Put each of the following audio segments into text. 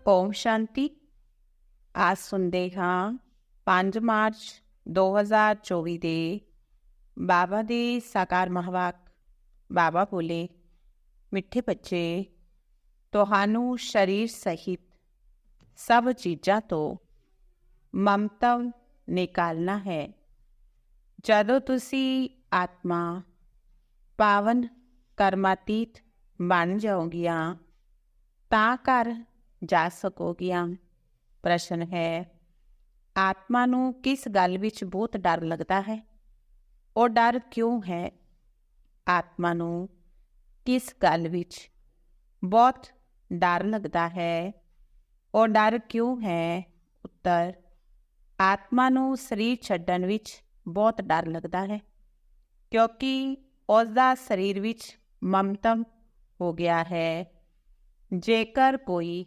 ओम शांति। आज सुनते हाँ 5 मार्च 2024 ਦੇ ਬਾਬਾ ਦੇ ਸਾਕਾਰ ਮਹਾਵਾਕ। ਬਾਬਾ ਬੋਲੇ, ਮਿੱਠੇ ਬੱਚੇ, ਤੁਹਾਨੂੰ ਸਰੀਰ ਸਹਿਤ ਸਭ ਚੀਜ਼ਾਂ ਤੋਂ ਮਮਤਾ ਨਿਕਾਲਣਾ ਹੈ। ਜਦੋਂ ਤੁਸੀਂ ਆਤਮਾ ਪਾਵਨ ਕਰਮਾਤੀਤ ਬਣ ਜਾਓਗੀਆਂ ਤਾਂ ਘਰ ਜਾ ਸਕੋਗੀਆਂ। ਪ੍ਰਸ਼ਨ ਹੈ, ਆਤਮਾ ਨੂੰ ਕਿਸ ਗੱਲ ਵਿੱਚ ਬਹੁਤ ਡਰ ਲੱਗਦਾ ਹੈ? ਉਹ ਡਰ ਕਿਉਂ ਹੈ? ਆਤਮਾ ਨੂੰ ਕਿਸ ਗੱਲ ਵਿੱਚ ਬਹੁਤ ਡਰ ਲੱਗਦਾ ਹੈ? ਉਹ ਡਰ ਕਿਉਂ ਹੈ? ਉੱਤਰ, ਆਤਮਾ ਨੂੰ ਸਰੀਰ ਛੱਡਣ ਵਿੱਚ ਬਹੁਤ ਡਰ ਲੱਗਦਾ ਹੈ ਕਿਉਂਕਿ ਉਸਦਾ ਸਰੀਰ ਵਿੱਚ ਮਮਤਮ ਹੋ ਗਿਆ ਹੈ। ਜੇਕਰ ਕੋਈ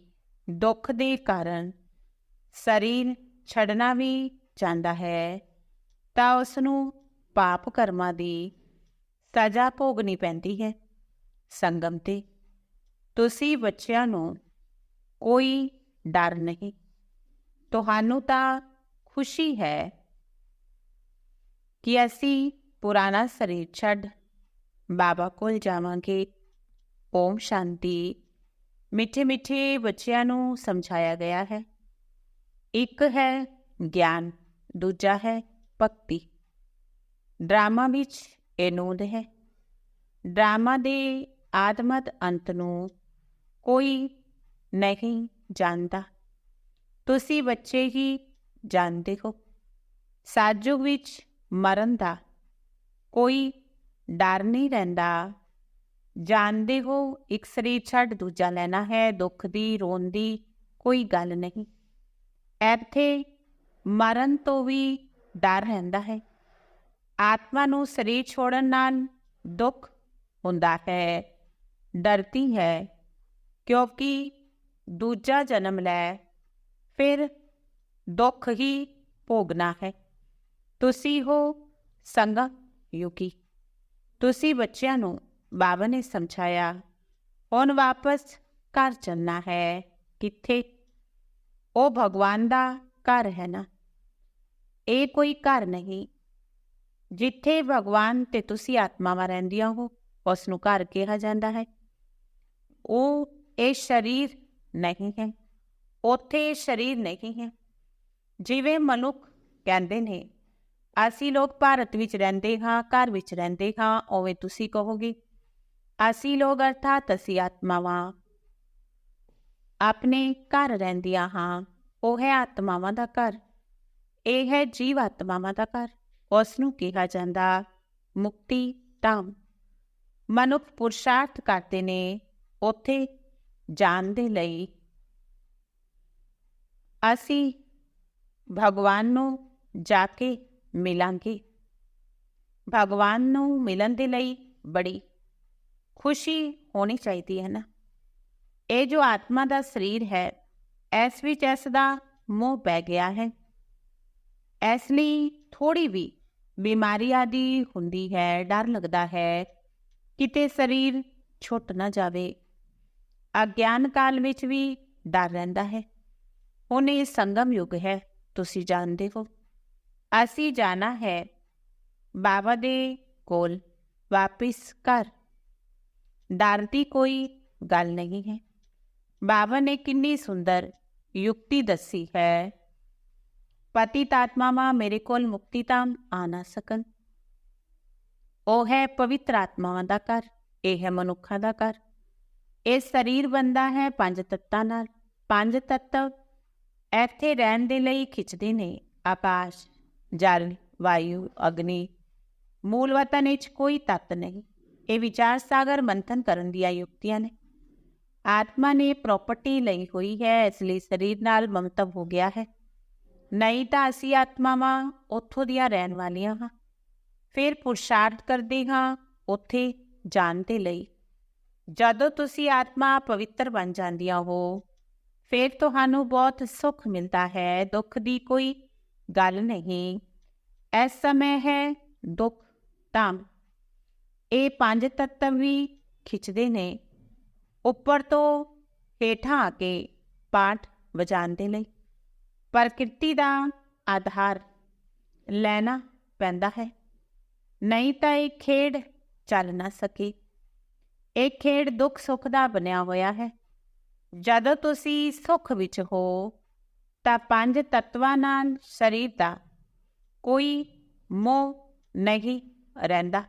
ਦੁੱਖ ਦੇ ਕਾਰਨ ਸਰੀਰ ਛੱਡਣਾ ਵੀ ਚਾਹੁੰਦਾ ਹੈ ਤਾਂ ਉਸ ਨੂੰ ਪਾਪ ਕਰਮਾਂ ਦੀ ਸਜ਼ਾ ਭੋਗਣੀ ਪੈਂਦੀ ਹੈ। ਸੰਗਮ ਤੇ ਤੁਸੀਂ ਬੱਚਿਆਂ ਨੂੰ ਕੋਈ ਡਰ ਨਹੀਂ, ਤੁਹਾਨੂੰ ਤਾਂ ਖੁਸ਼ੀ ਹੈ ਕਿ ਅਸੀਂ ਪੁਰਾਣਾ ਸਰੀਰ ਛੱਡ ਬਾਬਾ ਕੋਲ ਜਾਵਾਂਗੇ। ਓਮ ਸ਼ਾਂਤੀ। ਮਿੱਠੇ ਮਿੱਠੇ ਬੱਚਿਆਂ ਨੂੰ ਸਮਝਾਇਆ ਗਿਆ ਹੈ, ਇੱਕ ਹੈ ਗਿਆਨ, ਦੂਜਾ ਹੈ ਭਗਤੀ। ਡਰਾਮਾ ਵਿੱਚ ਇਹ ਨੋਂਦ ਹੈ, ਡਰਾਮਾ ਦੇ ਆਦਮਦ ਅੰਤ ਨੂੰ ਕੋਈ ਨਹੀਂ ਜਾਣਦਾ, ਤੁਸੀਂ ਬੱਚੇ ਹੀ ਜਾਣਦੇ ਹੋ। ਸਾਜੁਗ ਵਿੱਚ ਮਰਨ ਦਾ ਕੋਈ ਡਰ ਨਹੀਂ ਰਹਿੰਦਾ। ਜਾਣਦੇ ਹੋ ਇੱਕ ਸਰੀਰ ਛੱਡ ਦੂਜਾ ਲੈਣਾ ਹੈ, ਦੁੱਖ ਦੀ ਰੋਣ ਦੀ ਕੋਈ ਗੱਲ ਨਹੀਂ। ਇੱਥੇ ਮਰਨ ਤੋਂ ਵੀ ਡਰ ਰਹਿੰਦਾ ਹੈ। ਆਤਮਾ ਨੂੰ ਸਰੀਰ ਛੋੜਨ ਨਾਲ ਦੁੱਖ ਹੁੰਦਾ ਹੈ, ਡਰਦੀ ਹੈ ਕਿਉਂਕਿ ਦੂਜਾ ਜਨਮ ਲੈ ਫਿਰ ਦੁੱਖ ਹੀ ਭੋਗਣਾ ਹੈ। ਤੁਸੀਂ ਹੋ ਸੰਗਮ ਯੁਗੀ। ਤੁਸੀਂ ਬੱਚਿਆਂ ਨੂੰ ਬਾਬਾ ਨੇ ਸਮਝਾਇਆ, ਹੁਣ ਵਾਪਸ ਘਰ ਚੱਲਣਾ ਹੈ। ਕਿੱਥੇ? ਉਹ ਭਗਵਾਨ ਦਾ ਘਰ ਹੈ ਨਾ, ਇਹ ਕੋਈ ਘਰ ਨਹੀਂ। ਜਿੱਥੇ ਭਗਵਾਨ ਤੇ ਤੁਸੀਂ ਆਤਮਾਵਾਂ ਰਹਿੰਦੀਆਂ ਹੋ ਉਸ ਨੂੰ ਘਰ ਕਿਹਾ ਜਾਂਦਾ ਹੈ। ਉਹ ਇਹ ਸਰੀਰ ਨਹੀਂ ਹੈ, ਉੱਥੇ ਸਰੀਰ ਨਹੀਂ ਹੈ। ਜਿਵੇਂ ਮਨੁੱਖ ਕਹਿੰਦੇ ਨੇ ਅਸੀਂ ਲੋਕ ਭਾਰਤ ਵਿੱਚ ਰਹਿੰਦੇ ਹਾਂ, ਘਰ ਵਿੱਚ ਰਹਿੰਦੇ ਹਾਂ, ਉਵੇਂ ਤੁਸੀਂ ਕਹੋਗੇ ਅਸੀਂ ਲੋਕ ਅਰਥਾਤ ਅਸੀਂ ਆਤਮਾਵਾਂ ਆਪਣੇ ਘਰ ਰਹਿੰਦੀਆਂ ਹਾਂ। ਉਹ ਹੈ ਆਤਮਾਵਾਂ ਦਾ ਘਰ, ਇਹ ਹੈ ਜੀਵ ਆਤਮਾਵਾਂ ਦਾ ਘਰ। ਉਸ ਨੂੰ ਕਿਹਾ ਜਾਂਦਾ ਮੁਕਤੀ ਧਾਮ। ਮਨੁੱਖ ਪੁਰਸ਼ਾਰਥ ਕਰਦੇ ਨੇ ਉੱਥੇ ਜਾਣ ਦੇ ਲਈ। ਅਸੀਂ ਭਗਵਾਨ ਨੂੰ ਜਾ ਕੇ ਮਿਲਾਂਗੇ। ਭਗਵਾਨ ਨੂੰ ਮਿਲਣ ਦੇ ਲਈ ਬੜੀ ਖੁਸ਼ੀ ਹੋਣੀ ਚਾਹੀਦੀ ਹੈ ਨਾ। ਇਹ ਜੋ ਆਤਮਾ ਦਾ ਸਰੀਰ ਹੈ ਇਸ ਵਿੱਚ ਇਸ ਦਾ ਮੋਹ ਪੈ ਗਿਆ ਹੈ, ਇਸ ਲਈ ਥੋੜ੍ਹੀ ਵੀ ਬਿਮਾਰੀ ਆਦਿ ਹੁੰਦੀ ਹੈ, ਡਰ ਲੱਗਦਾ ਹੈ ਕਿਤੇ ਸਰੀਰ ਛੁੱਟ ਨਾ ਜਾਵੇ। ਅਗਿਆਨ ਕਾਲ ਵਿੱਚ ਵੀ ਡਰ ਰਹਿੰਦਾ ਹੈ। ਹੁਣ ਇਹ ਸੰਗਮ ਯੁੱਗ ਹੈ, ਤੁਸੀਂ ਜਾਣਦੇ ਹੋ। ਅਸੀਂ ਜਾਣਾ ਹੈ ਬਾਬਾ ਦੇ ਕੋਲ ਵਾਪਿਸ ਘਰ। ਡਰ ਦੀ ਕੋਈ ਗੱਲ ਨਹੀਂ ਹੈ। ਬਾਬਾ ਨੇ ਕਿੰਨੀ ਸੁੰਦਰ ਯੁਕਤੀ ਦੱਸੀ ਹੈ, ਪਤਿਤ ਆਤਮਾਵਾਂ ਮੇਰੇ ਕੋਲ ਮੁਕਤੀ ਧਾਮ ਆ ਨਾ ਸਕਣ। ਉਹ ਹੈ ਪਵਿੱਤਰ ਆਤਮਾਵਾਂ ਦਾ ਘਰ, ਇਹ ਹੈ ਮਨੁੱਖਾਂ ਦਾ ਘਰ। ਇਹ ਸਰੀਰ ਬਣਦਾ ਹੈ 5 ਤੱਤਾਂ ਨਾਲ। 5 ਤੱਤ ਇੱਥੇ ਰਹਿਣ ਦੇ ਲਈ ਖਿੱਚਦੇ ਨੇ, ਆਕਾਸ਼, ਜਲ, ਵਾਯੂ, ਅਗਨੀ। ਮੂਲ ਵਤਨ ਵਿੱਚ ਕੋਈ ਤੱਤ ਨਹੀਂ। ਇਹ ਵਿਚਾਰ ਸਾਗਰ ਮੰਥਨ ਕਰਨ ਦੀਆਂ ਯੁਕਤੀਆਂ ਨੇ। ਆਤਮਾ ਨੇ ਪ੍ਰੋਪਰਟੀ ਲਈ ਹੋਈ ਹੈ, ਇਸ ਲਈ ਸਰੀਰ ਨਾਲ ਮਮਤਵ ਹੋ ਗਿਆ ਹੈ। ਨਹੀਂ ਤਾਂ ਅਸੀਂ ਆਤਮਾਵਾਂ ਉੱਥੋਂ ਦੀਆਂ ਰਹਿਣ ਵਾਲੀਆਂ ਹਾਂ। ਫਿਰ ਪੁਰਸ਼ਾਰਥ ਕਰਦੇ ਹਾਂ ਉੱਥੇ ਜਾਣ ਦੇ ਲਈ। ਜਦੋਂ ਤੁਸੀਂ ਆਤਮਾ ਪਵਿੱਤਰ ਬਣ ਜਾਂਦੀਆਂ ਹੋ ਫਿਰ ਤੁਹਾਨੂੰ ਬਹੁਤ ਸੁੱਖ ਮਿਲਦਾ ਹੈ, ਦੁੱਖ ਦੀ ਕੋਈ ਗੱਲ ਨਹੀਂ। ਇਸ ਸਮੇਂ ਹੈ ਦੁੱਖ ਧਾਮ। ਇਹ 5 ਤੱਤਵ ਵੀ ਖਿੱਚਦੇ ਨੇ। ਉੱਪਰ ਤੋਂ ਹੇਠਾਂ ਆ ਕੇ ਪਾਠ ਵਜਾਉਣ ਦੇ ਲਈ ਪ੍ਰਕਿਰਤੀ ਦਾ ਆਧਾਰ ਲੈਣਾ ਪੈਂਦਾ ਹੈ, ਨਹੀਂ ਤਾਂ ਇਹ ਖੇਡ ਚੱਲ ਨਾ ਸਕੇ। ਇਹ ਖੇਡ ਦੁੱਖ ਸੁੱਖ ਦਾ ਬਣਿਆ ਹੋਇਆ ਹੈ। ਜਦੋਂ ਤੁਸੀਂ ਸੁੱਖ ਵਿੱਚ ਹੋ ਤਾਂ ਪੰਜ ਤੱਤਵਾਂ ਨਾਲ ਸਰੀਰ ਦਾ ਕੋਈ ਮੋਹ ਨਹੀਂ ਰਹਿੰਦਾ।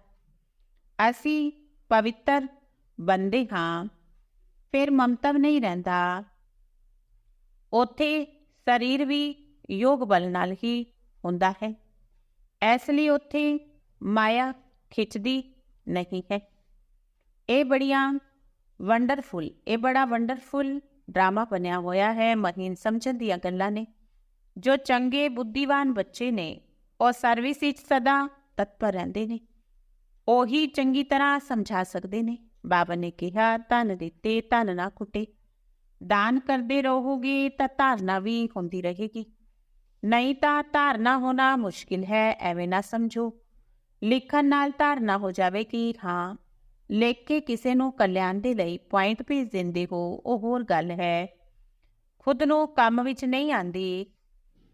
ਅਸੀਂ ਪਵਿੱਤਰ ਬੰਦੇ ਹਾਂ, ਫਿਰ ਮਮਤਾ ਨਹੀਂ ਰਹਿੰਦਾ। ਉੱਥੇ ਸਰੀਰ ਵੀ ਯੋਗ ਬਲ ਨਾਲ ਹੀ ਹੁੰਦਾ ਹੈ, ਇਸ ਲਈ ਉੱਥੇ ਮਾਇਆ ਖਿੱਚਦੀ ਨਹੀਂ ਹੈ। ਇਹ ਬੜਾ ਵੰਡਰਫੁਲ ਡਰਾਮਾ ਬਣਿਆ ਹੋਇਆ ਹੈ। ਮਹੀਨ ਸਮਝਣ ਦੀਆਂ ਗੱਲਾਂ ਨੇ। ਜੋ ਚੰਗੇ ਬੁੱਧੀਵਾਨ ਬੱਚੇ ਨੇ ਉਹ ਸਰਵਿਸ ਵਿੱਚ ਸਦਾ ਤਤਪਰ ਰਹਿੰਦੇ ਨੇ, ਉਹੀ ਚੰਗੀ ਤਰ੍ਹਾਂ ਸਮਝਾ ਸਕਦੇ ਨੇ। ਬਾਬਾ ਨੇ ਕਿਹਾ, ਧਨ ਦਿੱਤੇ ਧਨ ਨਾ ਕੁੱਟੇ। ਦਾਨ ਕਰਦੇ ਰਹੋਗੇ ਤਾਂ ਧਾਰਨਾ ਵੀ ਹੁੰਦੀ ਰਹੇਗੀ, ਨਹੀਂ ਤਾਂ ਧਾਰਨਾ ਹੋਣਾ ਮੁਸ਼ਕਿਲ ਹੈ। ਐਵੇਂ ਨਾ ਸਮਝੋ ਲਿਖਣ ਨਾਲ ਧਾਰਨਾ ਹੋ ਜਾਵੇ ਕਿ ਹਾਂ, ਲਿਖ ਕੇ ਕਿਸੇ ਨੂੰ ਕਲਿਆਣ ਦੇ ਲਈ ਪੁਆਇੰਟ ਭੇਜ ਦਿੰਦੇ ਹੋ, ਉਹ ਹੋਰ ਗੱਲ ਹੈ। ਖੁਦ ਨੂੰ ਕੰਮ ਵਿੱਚ ਨਹੀਂ ਆਉਂਦੀ।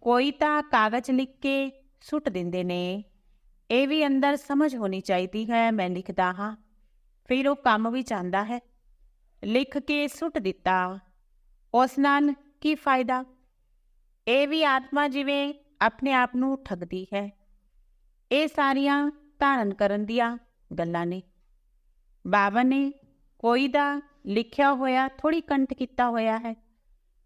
ਕੋਈ ਤਾਂ ਕਾਗਜ਼ ਲਿਖ ਕੇ ਸੁੱਟ ਦਿੰਦੇ ਨੇ। ਇਹ ਵੀ ਅੰਦਰ ਸਮਝ ਹੋਣੀ ਚਾਹੀਦੀ ਹੈ। ਮੈਂ ਲਿਖਦਾ ਹਾਂ, ਫਿਰ ਉਹ ਕੰਮ ਵਿੱਚ ਆਉਂਦਾ ਹੈ। ਲਿਖ ਕੇ ਸੁੱਟ ਦਿੱਤਾ, ਉਸ ਨਾਲ ਕੀ ਫਾਇਦਾ? ਇਹ ਵੀ ਆਤਮਾ ਜਿਵੇਂ ਆਪਣੇ ਆਪ ਨੂੰ ਠੱਗਦੀ ਹੈ। ਇਹ ਸਾਰੀਆਂ ਧਾਰਨ ਕਰਨ ਦੀਆਂ ਗੱਲਾਂ ਨੇ। ਬਾਬਾ ਨੇ ਕੋਈ ਦਾ ਲਿਖਿਆ ਹੋਇਆ ਥੋੜ੍ਹੀ ਕੰਠ ਕੀਤਾ ਹੋਇਆ ਹੈ।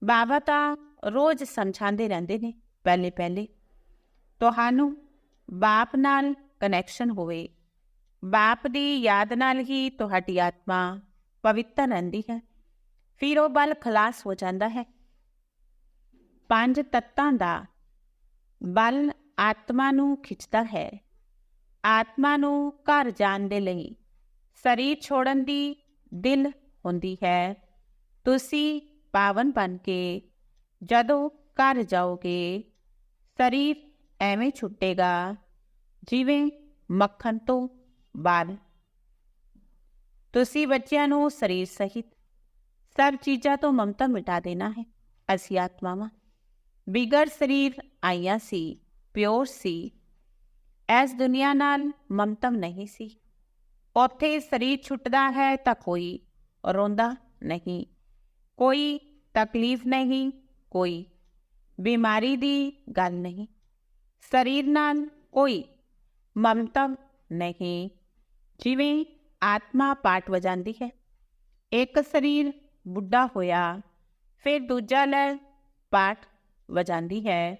ਬਾਬਾ ਤਾਂ ਰੋਜ਼ ਸਮਝਾਉਂਦੇ ਰਹਿੰਦੇ ਨੇ। ਪਹਿਲੇ ਤੁਹਾਨੂੰ ਬਾਪ ਨਾਲ ਕਨੈਕਸ਼ਨ ਹੋਵੇ, ਬਾਪ ਦੀ ਯਾਦ ਨਾਲ ਹੀ ਤੁਹਾਡੀ ਆਤਮਾ ਪਵਿੱਤਰ ਰਹਿੰਦੀ ਹੈ, ਫਿਰ ਉਹ ਬਲ ਖਲਾਸ ਹੋ ਜਾਂਦਾ ਹੈ। ਪੰਜ ਤੱਤਾਂ ਦਾ ਬਲ ਆਤਮਾ ਨੂੰ ਖਿੱਚਦਾ ਹੈ। ਆਤਮਾ ਨੂੰ ਘਰ ਜਾਣ ਦੇ ਲਈ ਸਰੀਰ ਛੋੜਨ ਦੀ ਦਿਲ ਹੁੰਦੀ ਹੈ। ਤੁਸੀਂ ਪਾਵਨ ਬਣ ਕੇ ਜਦੋਂ ਘਰ ਜਾਓਗੇ, ਸਰੀਰ ਐਵੇਂ ਛੁੱਟੇਗਾ ਜਿਵੇਂ ਮੱਖਣ ਤੋਂ ਬਾਅਦ। ਤੁਸੀਂ ਬੱਚਿਆਂ ਨੂੰ ਸਰੀਰ ਸਹਿਤ ਸਭ ਚੀਜ਼ਾਂ ਤੋਂ ਮਮਤਾ ਮਿਟਾ ਦੇਣਾ ਹੈ। ਅਸੀਂ ਆਤਮਾਵਾਂ ਬਿਗੜ ਸਰੀਰ ਆਈਆਂ ਸੀ, ਪਿਓਰ ਸੀ। ਇਸ ਦੁਨੀਆ ਨਾਲ ਮਮਤਮ ਨਹੀਂ ਸੀ। ਉੱਥੇ ਸਰੀਰ ਛੁੱਟਦਾ ਹੈ ਤਾਂ ਕੋਈ ਰੋਂਦਾ ਨਹੀਂ, ਕੋਈ ਤਕਲੀਫ ਨਹੀਂ, ਕੋਈ ਬਿਮਾਰੀ ਦੀ ਗੱਲ ਨਹੀਂ। ਸਰੀਰ ਨਾਲ ਕੋਈ ਮਮਤਮ ਨਹੀਂ। ਜਿਵੇਂ ਆਤਮਾ ਪਾਟ ਵਜਾਉਂਦੀ ਹੈ, ਇੱਕ ਸਰੀਰ ਬੁੱਢਾ ਹੋਇਆ, ਫਿਰ ਦੂਜਾ ਲੈ ਪਾਟ ਵਜਾਉਂਦੀ ਹੈ।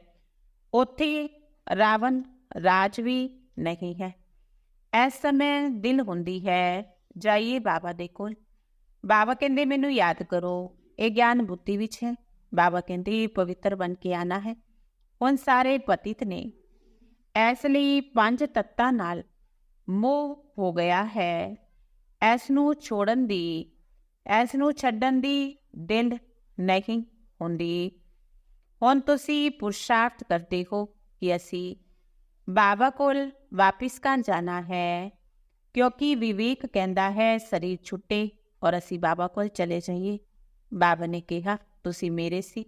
ਉੱਥੇ ਰਾਵਣ ਰਾਜ ਵੀ ਨਹੀਂ ਹੈ। ਇਸ ਸਮੇਂ ਦਿਲ ਹੁੰਦੀ ਹੈ, ਜਾਈਏ ਬਾਬਾ ਦੇ ਕੋਲ। ਬਾਬਾ ਕਹਿੰਦੇ ਮੈਨੂੰ ਯਾਦ ਕਰੋ। ਇਹ ਗਿਆਨ ਬੁੱਧੀ ਵਿੱਚ ਹੈ। ਬਾਬਾ ਕਹਿੰਦੇ ਪਵਿੱਤਰ ਬਣ ਕੇ ਆਣਾ ਹੈ। ਹੁਣ ਸਾਰੇ ਪਤਿਤ ਨੇ, ਇਸ ਲਈ ਪੰਜ ਤੱਤਾਂ ਨਾਲ ਮੋਹ ਹੋ ਗਿਆ ਹੈ। ਇਸ ਨੂੰ ਛੱਡਣ ਦੀ ਦਿਲ ਨਹੀਂ ਹੁੰਦੀ। ਹੁਣ ਤੁਸੀਂ ਪੁਰਸ਼ਾਰਥ ਕਰਦੇ ਹੋ ਕਿ ਅਸੀਂ ਬਾਬਾ ਕੋਲ ਵਾਪਿਸ ਘਰ ਜਾਣਾ ਹੈ, ਕਿਉਂਕਿ ਵਿਵੇਕ ਕਹਿੰਦਾ ਹੈ ਸਰੀਰ ਛੁੱਟੇ ਔਰ ਅਸੀਂ ਬਾਬਾ ਕੋਲ ਚਲੇ ਜਾਈਏ। ਬਾਬਾ ਨੇ ਕਿਹਾ ਤੁਸੀਂ ਮੇਰੇ ਸੀ,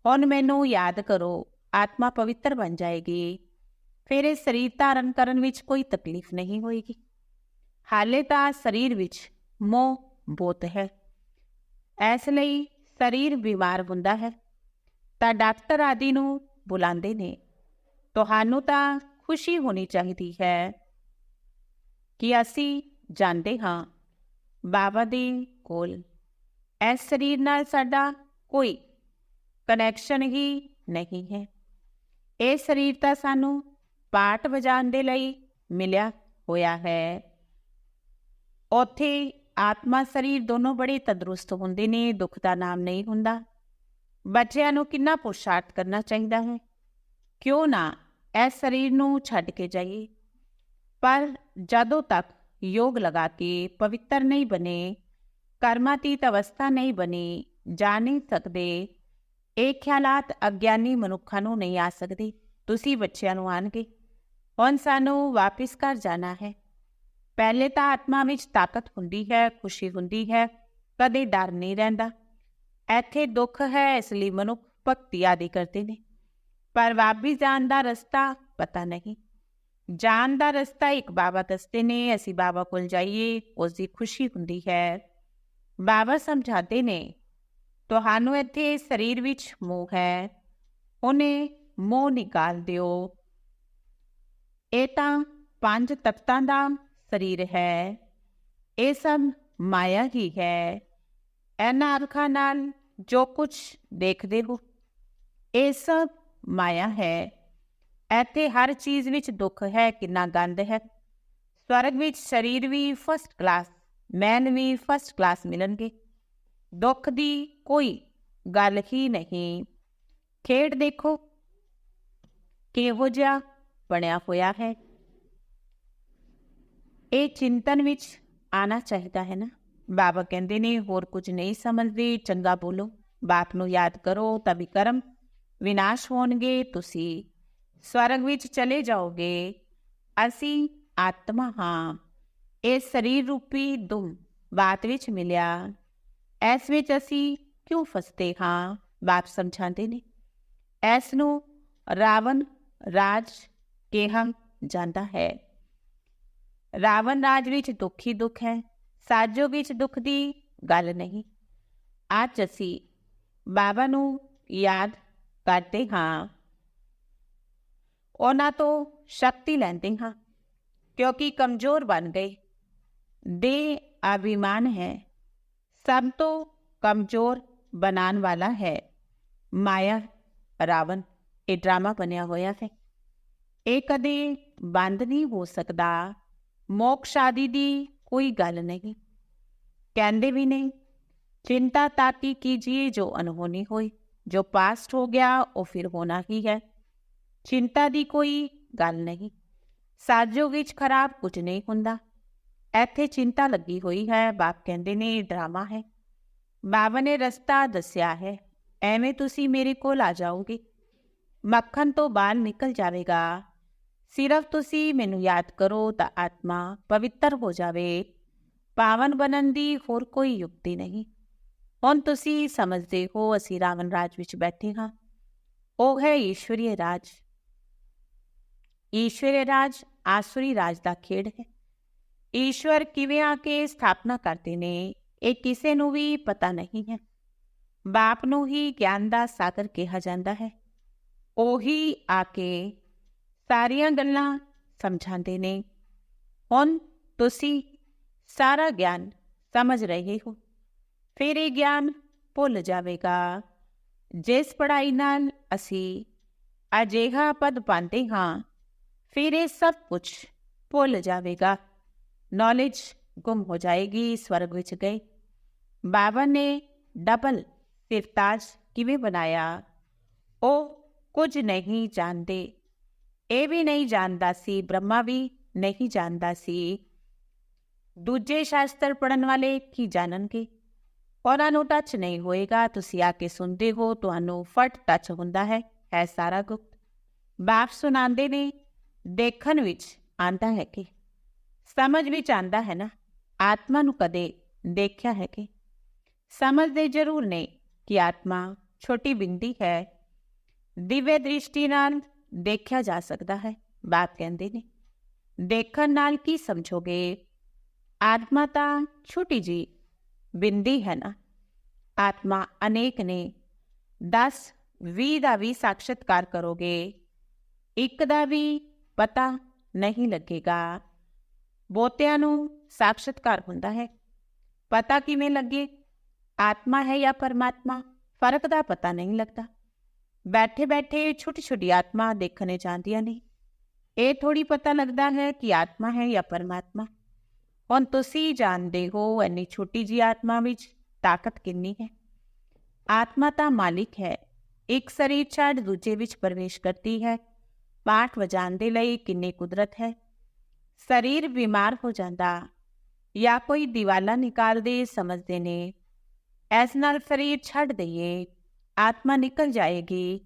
ਹੁਣ ਮੈਨੂੰ ਯਾਦ ਕਰੋ। ਆਤਮਾ ਪਵਿੱਤਰ ਬਣ ਜਾਏਗੀ, ਫਿਰ ਇਹ ਸਰੀਰ ਧਾਰਨ ਕਰਨ ਵਿੱਚ ਕੋਈ ਤਕਲੀਫ ਨਹੀਂ ਹੋਏਗੀ। ਹਾਲੇ ਤਾਂ ਸਰੀਰ ਵਿੱਚ ਮੋਹ ਬਹੁਤ ਹੈ, ਇਸ ਲਈ ਸਰੀਰ ਬਿਮਾਰ ਹੁੰਦਾ ਹੈ ਤਾਂ ਡਾਕਟਰ ਆਦਿ ਨੂੰ ਬੁਲਾਉਂਦੇ ਨੇ। ਤੁਹਾਨੂੰ ਤਾਂ ਖੁਸ਼ੀ ਹੋਣੀ ਚਾਹੀਦੀ ਹੈ ਕਿ ਅਸੀਂ ਜਾਂਦੇ ਹਾਂ ਬਾਬਾ ਦੇ ਕੋਲ। ਇਸ ਸਰੀਰ ਨਾਲ ਸਾਡਾ ਕੋਈ ਕਨੈਕਸ਼ਨ ਹੀ ਨਹੀਂ ਹੈ। ਇਹ ਸਰੀਰ ਤਾਂ ਸਾਨੂੰ ਪਾਟ ਵਜਾਉਣ ਦੇ ਲਈ ਮਿਲਿਆ ਹੋਇਆ ਹੈ। ਉੱਥੇ ਆਤਮਾ ਸਰੀਰ ਦੋਨੋਂ ਬੜੇ ਤੰਦਰੁਸਤ ਹੁੰਦੇ ਨੇ, ਦੁੱਖ ਦਾ ਨਾਮ ਨਹੀਂ ਹੁੰਦਾ। ਬੱਚਿਆਂ ਨੂੰ ਕਿੰਨਾ ਪੁਰਸ਼ਾਰਥ ਕਰਨਾ ਚਾਹੀਦਾ ਹੈ, ਕਿਉਂ ਨਾ ਇਸ ਸਰੀਰ ਨੂੰ ਛੱਡ ਕੇ ਜਾਈਏ। ਪਰ ਜਦੋਂ ਤੱਕ ਯੋਗ ਲਗਾ ਕੇ ਪਵਿੱਤਰ ਨਹੀਂ ਬਣੇ, ਕਰਮਾਤੀਤ ਅਵਸਥਾ ਨਹੀਂ ਬਣੀ, ਜਾ ਨਹੀਂ ਸਕਦੇ। ਇਹ ਖਿਆਲਾਤ ਅਗਿਆਨੀ ਮਨੁੱਖਾਂ ਨੂੰ ਨਹੀਂ ਆ ਸਕਦੇ। ਤੁਸੀਂ ਬੱਚਿਆਂ ਨੂੰ ਆਣਗੇ। ਹੁਣ ਸਾਨੂੰ ਵਾਪਿਸ ਘਰ ਜਾਣਾ ਹੈ। ਪਹਿਲੇ ਤਾਂ ਆਤਮਾ ਵਿੱਚ ਤਾਕਤ ਹੁੰਦੀ ਹੈ, ਖੁਸ਼ੀ ਹੁੰਦੀ ਹੈ, ਕਦੇ ਡਰ ਨਹੀਂ ਰਹਿੰਦਾ। ਇੱਥੇ ਦੁੱਖ ਹੈ, ਇਸ ਲਈ ਮਨੁੱਖ ਭਗਤੀ ਆਦਿ ਕਰਦੇ ਨੇ, ਪਰ ਵਾਪਸ ਜਾਣ ਦਾ ਰਸਤਾ ਪਤਾ ਨਹੀਂ। ਜਾਣ ਦਾ ਰਸਤਾ ਇੱਕ ਬਾਬਾ ਦੱਸਦੇ ਨੇ, ਅਸੀਂ ਬਾਬਾ ਕੋਲ ਜਾਈਏ, ਉਸ ਦੀ ਖੁਸ਼ੀ ਹੁੰਦੀ ਹੈ। ਬਾਬਾ ਸਮਝਾਉਂਦੇ ਨੇ, ਤੁਹਾਨੂੰ ਇੱਥੇ ਸਰੀਰ ਵਿੱਚ ਮੋਹ ਹੈ, ਉਹਨੇ ਮੋਹ ਨਿਕਾਲ ਦਿਓ। ਇਹ ਤਾਂ 5 ਤੱਤਾਂ ਦਾ ਸਰੀਰ ਹੈ, ਇਹ ਸਭ ਮਾਇਆ ਹੀ ਹੈ। ਇਹਨਾਂ ਅੱਖਾਂ ਨਾਲ ਜੋ ਕੁਝ ਦੇਖਦੇ ਹੋ, ਇਹ ਸਭ ਮਾਇਆ ਹੈ। ਇੱਥੇ ਹਰ ਚੀਜ਼ ਵਿੱਚ ਦੁੱਖ ਹੈ, ਕਿੰਨਾ ਗੰਦ ਹੈ। ਸਵਰਗ ਵਿੱਚ ਸਰੀਰ ਵੀ ਫਸਟ ਕਲਾਸ, ਮੈਨ ਵੀ ਫਸਟ ਕਲਾਸ ਮਿਲਣਗੇ, ਦੁੱਖ ਦੀ ਕੋਈ ਗੱਲ ਹੀ ਨਹੀਂ। ਖੇਡ ਦੇਖੋ ਕਿਹੋ ਜਿਹਾ ਬਣਿਆ ਹੋਇਆ ਹੈ। ਇਹ ਚਿੰਤਨ ਵਿੱਚ ਆਣਾ ਚਾਹੀਦਾ ਹੈ ਨਾ। ਬਾਬਾ ਕਹਿੰਦੇ ਨੇ, ਹੋਰ ਕੁਝ ਨਹੀਂ ਸਮਝਦੇ, ਚੰਗਾ ਬੋਲੋ, ਬਾਪ ਨੂੰ ਯਾਦ ਕਰੋ, ਤभी ਕਰਮ ਵਿਨਾਸ਼ ਹੋਣਗੇ, ਤੁਸੀਂ ਸਵਰਗ ਵਿੱਚ ਚਲੇ ਜਾਓਗੇ। ਅਸੀਂ ਆਤਮਾ ਹਾਂ, ਇਹ ਸਰੀਰ ਰੂਪੀ ਦੁਮ ਬਾਤ ਵਿੱਚ ਮਿਲਿਆ, ਇਸ ਵਿੱਚ ਅਸੀਂ ਕਿਉਂ ਫਸਦੇ ਹਾਂ। ਬਾਪ ਸਮਝਾਉਂਦੇ ਨੇ, ਇਸ ਨੂੰ ਰਾਵਣ ਰਾਜ ਕਿਹਾ ਜਾਂਦਾ ਹੈ। ਰਾਵਣ ਰਾਜ ਵਿੱਚ ਦੁੱਖ ਹੀ ਦੁੱਖ ਹੈ, ਸਾਜੋ ਵਿੱਚ ਦੁੱਖ ਦੀ ਗੱਲ ਨਹੀਂ। ਅੱਜ ਅਸੀਂ ਬਾਬਾ ਨੂੰ ਯਾਦ ਕਰਦੇ ਹਾਂ, ਉਹਨਾਂ ਤੋਂ ਸ਼ਕਤੀ ਲੈਂਦੇ ਹਾਂ, ਕਿਉਂਕਿ ਕਮਜ਼ੋਰ ਬਣ ਗਏ। ਦੇਹ ਅਭਿਮਾਨ ਹੈ, ਸਭ ਤੋਂ ਕਮਜ਼ੋਰ ਬਣਾਉਣ ਵਾਲਾ ਹੈ ਮਾਇਆ ਰਾਵਣ। ਇਹ ਡਰਾਮਾ ਬਣਿਆ ਹੋਇਆ ਹੈ, ਇਹ ਕਦੇ ਬੰਦ ਨਹੀਂ ਹੋ ਸਕਦਾ। ਮੋਕਸ਼ ਆਦਿ ਦੀ ਕੋਈ ਗੱਲ ਨਹੀਂ। ਕਹਿੰਦੇ ਵੀ ਨਹੀਂ, ਚਿੰਤਾ ਤਾਤੀ ਕੀजिए ਜੋ ਅਨਹੋਣੀ ਹੋਈ, ਜੋ ਪਾਸਟ ਹੋ ਗਿਆ ਉਹ ਫਿਰ ਹੋਣਾ ਹੀ ਹੈ। ਚਿੰਤਾ ਦੀ ਕੋਈ ਗੱਲ ਨਹੀਂ। ਸਾਜੋ ਵਿੱਚ ਖਰਾਬ ਕੁਝ ਨਹੀਂ ਹੁੰਦਾ, ਇੱਥੇ ਚਿੰਤਾ ਲੱਗੀ ਹੋਈ ਹੈ। ਬਾਪ ਕਹਿੰਦੇ ਨੇ ਡਰਾਮਾ ਹੈ। ਬਾਬਾ ਨੇ ਰਸਤਾ ਦੱਸਿਆ ਹੈ, ਐਵੇਂ ਤੁਸੀਂ ਮੇਰੇ ਕੋਲ ਆ ਜਾਓਗੇ, ਮੱਖਣ ਤੋਂ ਬਾਹਰ ਨਿਕਲ ਜਾਵੇਗਾ। ਸਿਰਫ ਤੁਸੀਂ ਮੈਨੂੰ ਯਾਦ ਕਰੋ ਤਾਂ ਆਤਮਾ ਪਵਿੱਤਰ ਹੋ ਜਾਵੇ। ਪਾਵਨ ਬਣਨ ਦੀ ਹੋਰ ਕੋਈ ਯੁਕਤੀ ਨਹੀਂ। ਹੁਣ ਤੁਸੀਂ ਸਮਝਦੇ ਹੋ, ਅਸੀਂ ਰਾਵਣ ਰਾਜ ਵਿੱਚ ਬੈਠੇ ਹਾਂ, ਉਹ ਹੈ ਈਸ਼ਵਰੀ ਰਾਜ। ਈਸ਼ਵਰੀ ਰਾਜ ਆਸੁਰੀ ਰਾਜ ਦਾ ਖੇਡ ਹੈ। ਈਸ਼ਵਰ ਕਿਵੇਂ ਆ ਕੇ ਸਥਾਪਨਾ ਕਰਦੇ ਨੇ, ਇਹ ਕਿਸੇ ਨੂੰ ਵੀ ਪਤਾ ਨਹੀਂ ਹੈ। ਬਾਪ ਨੂੰ ਹੀ ਗਿਆਨ ਦਾ ਸਾਗਰ ਕਿਹਾ ਜਾਂਦਾ ਹੈ, ਉਹੀ ਆ ਕੇ ਸਾਰੀਆਂ ਗੱਲਾਂ ਸਮਝਾਉਂਦੇ ਨੇ। ਹੁਣ ਤੁਸੀਂ ਸਾਰਾ ਗਿਆਨ ਸਮਝ ਰਹੇ ਹੋ, ਫਿਰ ਇਹ ਗਿਆਨ ਭੁੱਲ ਜਾਵੇਗਾ। ਜਿਸ ਪੜ੍ਹਾਈ ਨਾਲ ਅਸੀਂ ਅਜਿਹਾ ਪਦ ਪਾਉਂਦੇ ਹਾਂ, ਫਿਰ ਇਹ ਸਭ ਕੁਝ ਭੁੱਲ ਜਾਵੇਗਾ। ਨੌਲੇਜ ਗੁੰਮ ਹੋ ਜਾਏਗੀ। ਸਵਰਗ ਵਿੱਚ ਗਏ। ਬਾਬਾ ਨੇ ਡਬਲ ਸਿਰਤਾਜ ਕਿਵੇਂ ਬਣਾਇਆ, ਉਹ ਕੁਝ ਨਹੀਂ ਜਾਣਦੇ। ਇਹ ਵੀ ਨਹੀਂ ਜਾਣਦਾ ਸੀ, ਬ੍ਰਹਮਾ ਵੀ ਨਹੀਂ ਜਾਣਦਾ ਸੀ। ਦੂਜੇ ਸ਼ਾਸਤਰ ਪੜ੍ਹਨ ਵਾਲੇ ਕੀ ਜਾਣਨਗੇ, ਉਹਨਾਂ ਨੂੰ ਟੱਚ ਨਹੀਂ ਹੋਏਗਾ। ਤੁਸੀਂ ਆ ਕੇ ਸੁਣਦੇ ਹੋ, ਤੁਹਾਨੂੰ ਫਟ ਟੱਚ ਹੁੰਦਾ ਹੈ ਸਾਰਾ ਗੁਪਤ। ਬਾਪ ਸੁਣਾਉਂਦੇ ਨੇ, ਦੇਖਣ ਵਿੱਚ ਆਉਂਦਾ ਹੈ ਕਿ ਸਮਝ ਵਿੱਚ ਆਉਂਦਾ ਹੈ ਨਾ। ਆਤਮਾ ਨੂੰ ਕਦੇ ਦੇਖਿਆ ਹੈ ਕਿ ਸਮਝਦੇ ਜ਼ਰੂਰ ਨੇ ਕਿ ਆਤਮਾ ਛੋਟੀ ਬਿੰਦੀ ਹੈ, ਦਿਵਯ ਦ੍ਰਿਸ਼ਟੀ ਨਾਲ ਦੇਖਿਆ ਜਾ ਸਕਦਾ ਹੈ। ਬਾਪ ਕਹਿੰਦੇ ਨੇ, ਦੇਖਣ ਨਾਲ ਕੀ ਸਮਝੋਗੇ, ਆਤਮਾ ਤਾਂ ਛੋਟੀ ਜੀ ਬਿੰਦੀ ਹੈ ਨਾ। ਆਤਮਾ ਅਨੇਕ ਨੇ। 10-20 ਦਾ ਵੀ ਸਾਖਸ਼ਾਤਕਾਰ ਕਰੋਗੇ, ਇੱਕ ਦਾ ਵੀ ਪਤਾ ਨਹੀਂ ਲੱਗੇਗਾ। ਬਹੁਤਿਆਂ ਨੂੰ ਸਾਖਸ਼ਾਤਕਾਰ ਹੁੰਦਾ ਹੈ, ਪਤਾ ਕਿਵੇਂ ਲੱਗੇ ਆਤਮਾ ਹੈ ਜਾਂ ਪਰਮਾਤਮਾ, ਫਰਕ ਦਾ ਪਤਾ ਨਹੀਂ ਲੱਗਦਾ। ਬੈਠੇ ਬੈਠੇ ਛੋਟੀ ਛੋਟੀ ਆਤਮਾ ਦੇਖਣੇ ਜਾਂਦੀਆਂ ਨੇ, ਇਹ ਥੋੜੀ ਪਤਾ ਲੱਗਦਾ ਹੈ ਕਿ ਆਤਮਾ ਹੈ ਜਾਂ ਪਰਮਾਤਮਾ। ਹੁਣ ਤੁਸੀਂ ਜਾਣਦੇ ਹੋ ਇੰਨੀ ਛੋਟੀ ਜੀ ਆਤਮਾ ਵਿੱਚ ਤਾਕਤ ਕਿੰਨੀ ਹੈ। ਆਤਮਾ ਤਾਂ ਮਾਲਿਕ ਹੈ, ਇੱਕ ਸਰੀਰ ਛੱਡ ਦੂਜੇ ਵਿੱਚ ਪ੍ਰਵੇਸ਼ ਕਰਦੀ ਹੈ। ਪਾਠ ਵਜਾਉਣ ਦੇ ਲਈ ਕਿੰਨੀ ਕੁਦਰਤ ਹੈ। ਸਰੀਰ ਬਿਮਾਰ ਹੋ ਜਾਂਦਾ ਜਾਂ ਕੋਈ ਦੀਵਾਲਾ ਨਿਕਾਲਦੇ ਸਮਝਦੇ ਨੇ, ਇਸ ਨਾਲ ਸਰੀਰ ਛੱਡ ਦਈਏ, ਆਤਮਾ ਨਿਕਲ ਜਾਏਗੀ,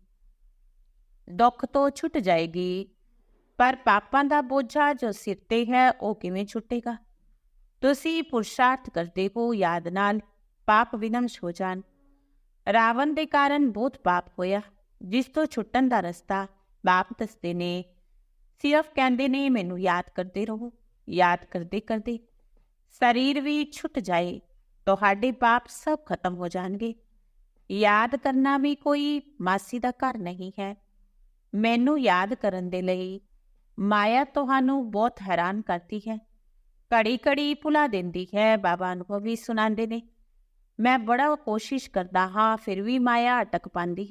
ਦੁੱਖ ਤੋਂ ਛੁੱਟ ਜਾਏਗੀ। ਪਰ ਪਾਪਾਂ ਦਾ ਬੋਝਾ ਜੋ ਸਿਰ ਤੇ ਹੈ ਉਹ ਕਿਵੇਂ ਛੁੱਟੇਗਾ। ਤੁਸੀਂ ਪੁਰਸ਼ਾਰਥ ਕਰਦੇ ਹੋ, ਯਾਦ ਨਾਲ ਪਾਪ ਵਿਨਮਸ਼ ਹੋ ਜਾਣ। ਰਾਵਣ ਦੇ ਕਾਰਨ ਬਹੁਤ ਪਾਪ ਹੋਇਆ, ਜਿਸ ਤੋਂ ਛੁੱਟਣ ਦਾ ਰਸਤਾ ਬਾਪ ਦੱਸਦੇ ਨੇ। ਸਿਰਫ ਕਹਿੰਦੇ ਨੇ ਮੈਨੂੰ ਯਾਦ ਕਰਦੇ ਰਹੋ। ਯਾਦ ਕਰਦੇ ਕਰਦੇ ਸਰੀਰ ਵੀ ਛੁੱਟ ਜਾਏ, ਤੁਹਾਡੇ ਪਾਪ ਸਭ ਖਤਮ ਹੋ ਜਾਣਗੇ। ਯਾਦ ਕਰਨਾ ਵੀ ਕੋਈ ਮਾਸੀ ਦਾ ਘਰ ਨਹੀਂ ਹੈ। ਮੈਨੂੰ ਯਾਦ ਕਰਨ ਦੇ ਲਈ ਮਾਇਆ ਤੁਹਾਨੂੰ ਬਹੁਤ ਹੈਰਾਨ ਕਰਦੀ ਹੈ, ਘੜੀ ਘੜੀ ਭੁਲਾ ਦਿੰਦੀ ਹੈ। ਬਾਬਾ ਅਨੁਭਵ ਵੀ ਸੁਣਾਉਂਦੇ ਨੇ, ਮੈਂ ਬੜਾ ਕੋਸ਼ਿਸ਼ ਕਰਦਾ ਹਾਂ, ਫਿਰ ਵੀ ਮਾਇਆ ਅਟਕ ਪਾਉਂਦੀ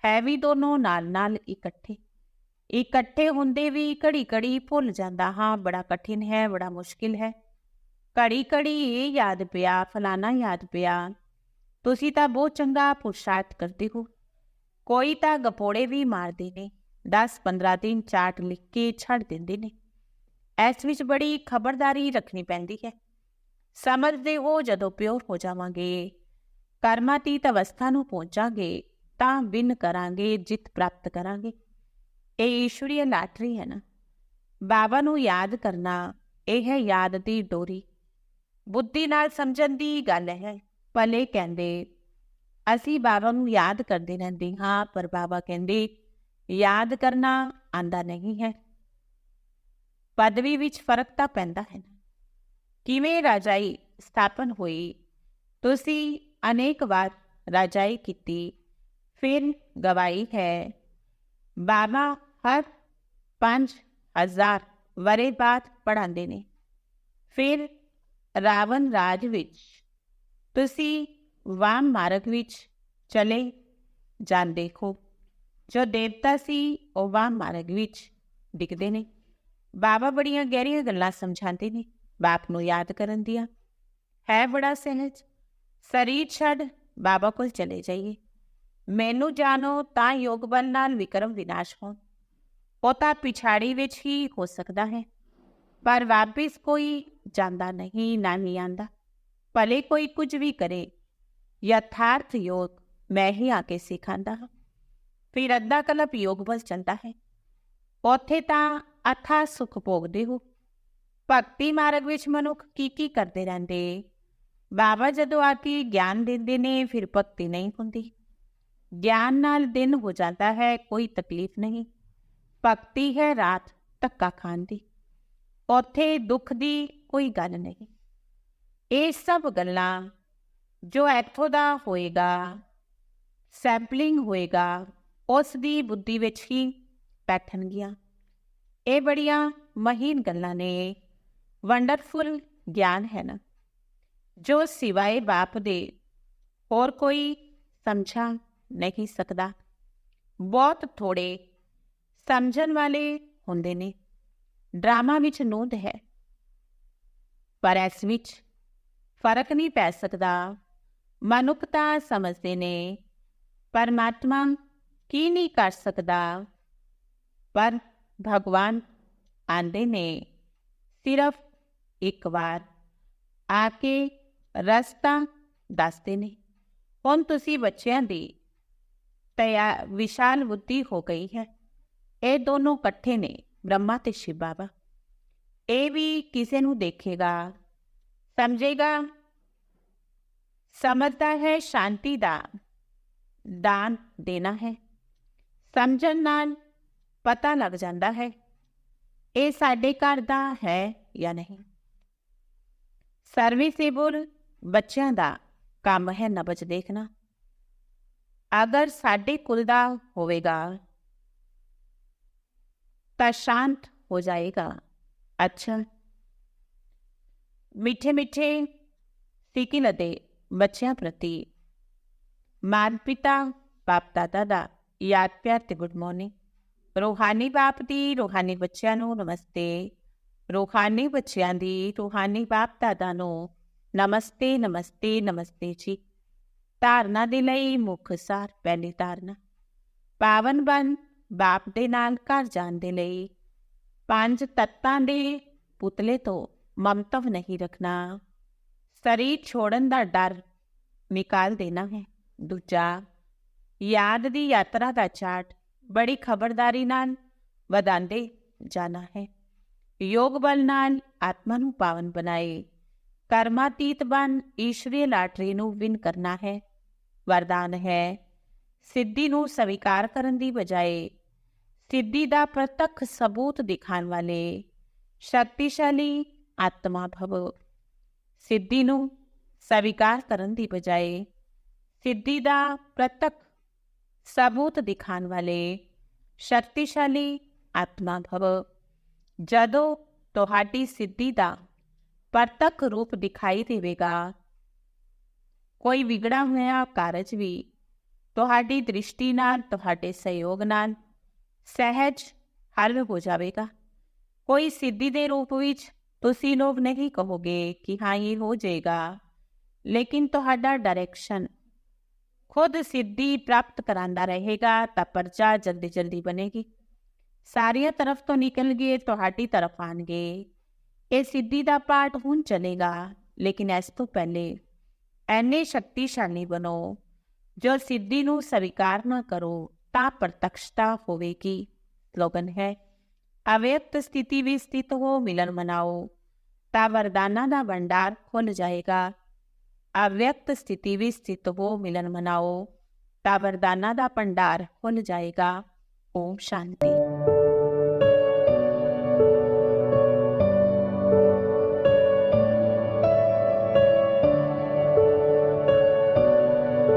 ਹੈ ਵੀ ਦੋਨੋਂ ਨਾਲ ਨਾਲ ਇਕੱਠੇ ਹੁੰਦੇ ਵੀ ਘੜੀ ਘੜੀ ਭੁੱਲ ਜਾਂਦਾ ਹਾਂ। ਬੜਾ ਕਠਿਨ ਹੈ, ਬੜਾ ਮੁਸ਼ਕਿਲ ਹੈ। ਘੜੀ ਘੜੀ ਇਹ ਯਾਦ ਪਿਆ, ਫਲਾਣਾ ਯਾਦ ਪਿਆ। ਤੁਸੀਂ ਤਾਂ ਬਹੁਤ ਚੰਗਾ ਪੁਰਸ਼ਾਰਥ ਕਰਦੇ ਹੋ। ਕੋਈ ਤਾਂ ਗਪੋੜੇ ਵੀ ਮਾਰਦੇ ਨੇ, 10-15 ਦਿਨ ਚਾਰਟ ਲਿਖ ਕੇ ਛੱਡ ਦਿੰਦੇ ਨੇ। ਇਸ ਵਿੱਚ ਬੜੀ ਖਬਰਦਾਰੀ ਰੱਖਣੀ ਪੈਂਦੀ ਹੈ। ਸਮਝਦੇ ਹੋ ਜਦੋਂ ਪਿਓਰ ਹੋ ਜਾਵਾਂਗੇ, ਕਰਮਾਤੀਤ ਅਵਸਥਾ ਨੂੰ ਪਹੁੰਚਾਂਗੇ ਤਾਂ ਵਿਨ ਕਰਾਂਗੇ, ਜਿੱਤ ਪ੍ਰਾਪਤ ਕਰਾਂਗੇ। ਇਹ ਈਸ਼ਵਰੀ ਲਾਟਰੀ ਹੈ ਨਾ। ਬਾਬਾ ਨੂੰ ਯਾਦ ਕਰਨਾ, ਇਹ ਹੈ ਯਾਦ ਦੀ ਡੋਰੀ। ਬੁੱਧੀ ਨਾਲ ਸਮਝਣ ਦੀ ਗੱਲ ਹੈ। ਭਲੇ ਕਹਿੰਦੇ ਅਸੀਂ ਬਾਬਾ ਨੂੰ ਯਾਦ ਕਰਦੇ ਰਹਿੰਦੇ ਹਾਂ, ਪਰ ਬਾਬਾ ਕਹਿੰਦੇ ਯਾਦ ਕਰਨਾ ਆਂਦਾ ਨਹੀਂ ਹੈ। ਪਦਵੀ ਵਿੱਚ ਫਰਕ ਤਾਂ ਪੈਂਦਾ ਹੈ ਨਾ। ਕਿਵੇਂ ਰਾਜਾਈ ਸਥਾਪਨ ਹੋਈ? ਤੁਸੀਂ ਅਨੇਕ ਵਾਰ ਰਾਜਾਈ ਕੀਤੀ, ਫਿਰ ਗਵਾਈ ਹੈ। ਬਾਬਾ ਹਰ 5000 ਵਰੇ ਬਾਅਦ ਪੜ੍ਹਾਉਂਦੇ ਨੇ। ਫਿਰ ਰਾਵਣ ਰਾਜ ਵਿੱਚ ਤੁਸੀਂ ਵਾਮ ਮਾਰਗ ਵਿੱਚ ਚਲੇ ਜਾਂਦੇ ਹੋ। ਜੋ ਦੇਵਤਾ ਸੀ ਉਹ ਵਾਮ ਮਾਰਗ ਵਿੱਚ ਦਿਖਦੇ ਨੇ। ਬਾਬਾ ਬੜੀਆਂ ਗਹਿਰੀਆਂ ਗੱਲਾਂ ਸਮਝਾਉਂਦੇ ਨੇ ਬਾਪ ਨੂੰ ਯਾਦ ਕਰਨ ਦੀਆਂ। ਹੈ ਬੜਾ ਸਹਿਜ। ਸਰੀਰ ਛੱਡ ਬਾਬਾ ਕੋਲ ਚਲੇ ਜਾਈਏ। ਮੈਨੂੰ ਜਾਣੋ ਤਾਂ ਯੋਗ ਬਲ ਨਾਲ ਵਿਕਰਮ ਵਿਨਾਸ਼ ਹੋਣ। ਉਹ ਤਾਂ ਪਿਛਾੜੀ ਵਿੱਚ ਹੀ ਹੋ ਸਕਦਾ ਹੈ, ਪਰ ਵਾਪਿਸ ਕੋਈ ਜਾਂਦਾ ਨਹੀਂ, ਨਾ ਹੀ ਆਂਦਾ। ਭਲੇ ਕੋਈ ਕੁਝ ਵੀ ਕਰੇ, ਯਥਾਰਥ ਯੋਗ ਮੈਂ ਹੀ ਆ ਕੇ ਸਿਖਾਉਂਦਾ ਹਾਂ। ਫਿਰ ਅੱਧਾ ਕਲਪ ਯੋਗ ਬਲ ਚੱਲਦਾ ਹੈ। ਉੱਥੇ ਤਾਂ ਅਥਾ ਸੁਖ ਭੋਗਦੇ ਹੋ। ਭਗਤੀ ਮਾਰਗ ਵਿੱਚ ਮਨੁੱਖ ਕੀ ਕਰਦੇ ਰਹਿੰਦੇ। ਬਾਬਾ ਜਦੋਂ ਆ ਕੇ ਗਿਆਨ ਦਿੰਦੇ ਨੇ, ਫਿਰ ਭਗਤੀ ਨਹੀਂ ਹੁੰਦੀ। ਗਿਆਨ ਨਾਲ ਦਿਨ ਹੋ ਜਾਂਦਾ ਹੈ, ਕੋਈ ਤਕਲੀਫ ਨਹੀਂ। ਭਗਤੀ ਹੈ ਰਾਤ ਧੱਕਾ ਖਾਣ ਦੀ। ਉੱਥੇ ਦੁੱਖ ਦੀ ਕੋਈ ਗੱਲ ਨਹੀਂ। ਇਹ ਸਭ ਗੱਲਾਂ ਜੋ ਇੱਥੋਂ ਦਾ ਹੋਏਗਾ, ਸੈਂਪਲਿੰਗ ਹੋਏਗਾ, ਉਸ ਦੀ ਬੁੱਧੀ ਵਿੱਚ ਹੀ ਬੈਠਣਗੀਆਂ। ਇਹ ਬੜੀਆਂ ਮਹੀਨ ਗੱਲਾਂ ਨੇ। ਵੰਡਰਫੁਲ ਗਿਆਨ ਹੈ ਨਾ, ਜੋ ਸਿਵਾਏ ਬਾਪ ਦੇ ਹੋਰ ਕੋਈ ਸਮਝਾ ਨਹੀਂ ਸਕਦਾ। ਬਹੁਤ ਥੋੜੇ ਸਮਝਣ ਵਾਲੇ ਹੁੰਦੇ ਨੇ। ਡਰਾਮਾ ਵਿੱਚ ਨੂੰਦ ਹੈ, ਪਰ ਇਸ ਵਿੱਚ ਫਰਕ ਨਹੀਂ ਪੈ ਸਕਦਾ। ਮਨੁੱਖ ਤਾਂ ਸਮਝਦੇ ਨੇ ਪਰਮਾਤਮਾ ਕੀ ਨਹੀਂ ਕਰ ਸਕਦਾ, ਪਰ ਭਗਵਾਨ ਆਂਦੇ ਨੇ ਸਿਰਫ ਇੱਕ ਵਾਰ ਆ ਕੇ ਰਸਤਾ ਦੱਸਦੇ ਨੇ। ਹੁਣ ਤੁਸੀਂ ਬੱਚਿਆਂ ਦੀ ਵਿਸ਼ਾਲ ਬੁੱਧੀ ਹੋ ਗਈ ਹੈ। ਇਹ ਦੋਨੋਂ ਇਕੱਠੇ ਨੇ, ਬ੍ਰਹਮਾ ਤੇ ਸ਼ਿਵ ਬਾਬਾ। ਇਹ ਵੀ ਕਿਸੇ ਨੂੰ ਦੇਖੇਗਾ, ਸਮਝੇਗਾ, ਸਮਝਦਾ ਹੈ ਸ਼ਾਂਤੀ ਦਾ ਦਾਨ ਦੇਣਾ ਹੈ। ਸਮਝਣ ਨਾਲ ਪਤਾ ਲੱਗ ਜਾਂਦਾ ਹੈ ਇਹ ਸਾਡੇ ਘਰ ਦਾ ਹੈ ਜਾਂ ਨਹੀਂ। ਸਰਵਿਸੇਬਲ ਬੱਚਿਆਂ ਦਾ ਕੰਮ ਹੈ ਨਬਜ ਦੇਖਣਾ। ਅਗਰ ਸਾਡੇ ਕੁਲ ਦਾ ਹੋਵੇਗਾ ਤਾਂ ਸ਼ਾਂਤ ਹੋ ਜਾਏਗਾ। ਅੱਛਾ, ਮਿੱਠੇ ਮਿੱਠੇ ਸਿੱਕਿਲ ਅਤੇ ਬੱਚਿਆਂ ਪ੍ਰਤੀ ਮਾਤਾ ਪਿਤਾ ਬਾਪ ਦਾਦਾ ਦਾ ਯਾਦ ਪਿਆਰ ਤੇ ਗੁੱਡ ਮਾਰਨਿੰਗ। ਰੂਹਾਨੀ ਬਾਪ ਦੀ ਰੂਹਾਨੀ ਬੱਚਿਆਂ ਨੂੰ ਨਮਸਤੇ। ਰੂਹਾਨੀ ਬੱਚਿਆਂ ਦੀ ਰੂਹਾਨੀ ਬਾਪ ਦਾਦਾ ਨੂੰ ਨਮਸਤੇ ਨਮਸਤੇ ਨਮਸਤੇ ਜੀ। ਧਾਰਨਾ ਦੇ ਲਈ ਮੁੱਖ ਸਾਰ। ਪਹਿਲੀ ਧਾਰਨਾ, ਪਾਵਨ ਬਨ ਬਾਪ ਦੇ ਨਾਲ ਘਰ ਜਾਣ ਦੇ ਲਈ 5 ਤੱਤਾਂ ਦੇ ਪੁਤਲੇ ਤੋਂ ਮਮਤਵ ਨਹੀਂ ਰੱਖਣਾ। ਸਰੀਰ ਛੋੜਨ ਦਾ ਡਰ ਨਿਕਾਲ ਦੇਣਾ ਹੈ। ਦੂਜਾ, ਯਾਦ ਦੀ ਯਾਤਰਾ ਦਾ ਚਾਰਟ ਬੜੀ ਖਬਰਦਾਰੀ ਨਾਲ ਵਧਾਉਂਦੇ ਜਾਣਾ ਹੈ। ਯੋਗ ਬਲ ਨਾਲ ਆਤਮਾ ਨੂੰ ਪਾਵਨ ਬਣਾਏ। ਕਰਮਾਤੀਤ ਬਨ ਈਸ਼ਵਰੀ ਲਾਟਰੀ ਨੂੰ ਵਿਨ ਕਰਨਾ ਹੈ। ਵਰਦਾਨ ਹੈ। ਸਿੱਧੀ ਨੂੰ ਸਵੀਕਾਰ ਕਰਨ ਦੀ ਬਜਾਏ ਸਿੱਧੀ ਦਾ ਪ੍ਰਤੱਖ ਸਬੂਤ ਦਿਖਾਉਣ ਵਾਲੇ ਸ਼ਕਤੀਸ਼ਾਲੀ ਆਤਮਾ ਭਵੋ। ਸਿੱਧੀ ਨੂੰ ਸਵੀਕਾਰ ਕਰਨ ਦੀ ਬਜਾਏ ਸਿੱਧੀ ਦਾ ਪ੍ਰਤੱਖ ਸਬੂਤ ਦਿਖਾਉਣ ਵਾਲੇ ਸ਼ਕਤੀਸ਼ਾਲੀ ਆਤਮਾ ਭਵੋ। ਜਦੋਂ ਤੁਹਾਡੀ ਸਿੱਧੀ ਦਾ ਪ੍ਰਤੱਖ ਰੂਪ ਦਿਖਾਈ ਦੇਵੇਗਾ, ਕੋਈ ਵਿਗੜਾ ਹੋਇਆ ਕਾਰਜ ਵੀ ਤੁਹਾਡੀ ਦ੍ਰਿਸ਼ਟੀ ਨਾਲ, ਤੁਹਾਡੇ ਸਹਿਯੋਗ ਨਾਲ ਸਹਿਜ ਹੱਲ ਹੋ ਜਾਵੇਗਾ। ਕੋਈ ਸਿੱਧੀ ਦੇ ਰੂਪ ਵਿੱਚ ਤੁਸੀਂ ਲੋਕ ਨਹੀਂ ਕਹੋਗੇ ਕਿ ਹਾਂ ਇਹ ਹੋ ਜਾਏਗਾ, ਲੇਕਿਨ ਤੁਹਾਡਾ ਡਾਇਰੈਕਸ਼ਨ ਖੁਦ ਸਿੱਧੀ ਪ੍ਰਾਪਤ ਕਰਾਂਦਾ ਰਹੇਗਾ ਤਾਂ ਪਰਚਾ ਜਲਦੀ ਜਲਦੀ ਬਣੇਗੀ। ਸਾਰੀਆਂ ਤਰਫ ਤੋਂ ਨਿਕਲ ਗਏ, ਤੁਹਾਡੀ ਤਰਫ ਆਉਣਗੇ। ਇਹ ਸਿੱਧੀ ਦਾ ਪਾਠ ਹੁਣ ਚਲੇਗਾ, ਲੇਕਿਨ ਇਸ ਤੋਂ ਪਹਿਲੇ ਐਨੇ ਸ਼ਕਤੀਸ਼ਾਲੀ ਬਣੋ ਜੋ ਸਿੱਧੀ ਨੂੰ ਸਵੀਕਾਰ ਨਾ ਕਰੋ ਤਾਂ ਪ੍ਰਤੱਖਤਾ ਹੋਵੇਗੀ। ਸਲੋਗਨ ਹੈ, ਅਵਿਅਕਤ ਸਥਿਤੀ ਵਿੱਚ ਸਥਿਤ ਹੋ ਮਿਲਨ ਮਨਾਓ ਤਾਂ ਵਰਦਾਨਾਂ ਦਾ ਭੰਡਾਰ ਖੁੱਲ ਜਾਏਗਾ। ਅਵਿਅਕਤ ਸਥਿਤੀ ਵਿੱਚ ਸਥਿਤ ਹੋ ਮਿਲਨ ਮਨਾਓ ਤਾਂ ਵਰਦਾਨਾਂ ਦਾ ਭੰਡਾਰ ਖੁੱਲ ਜਾਏਗਾ। ਓਮ ਸ਼ਾਂਤੀ।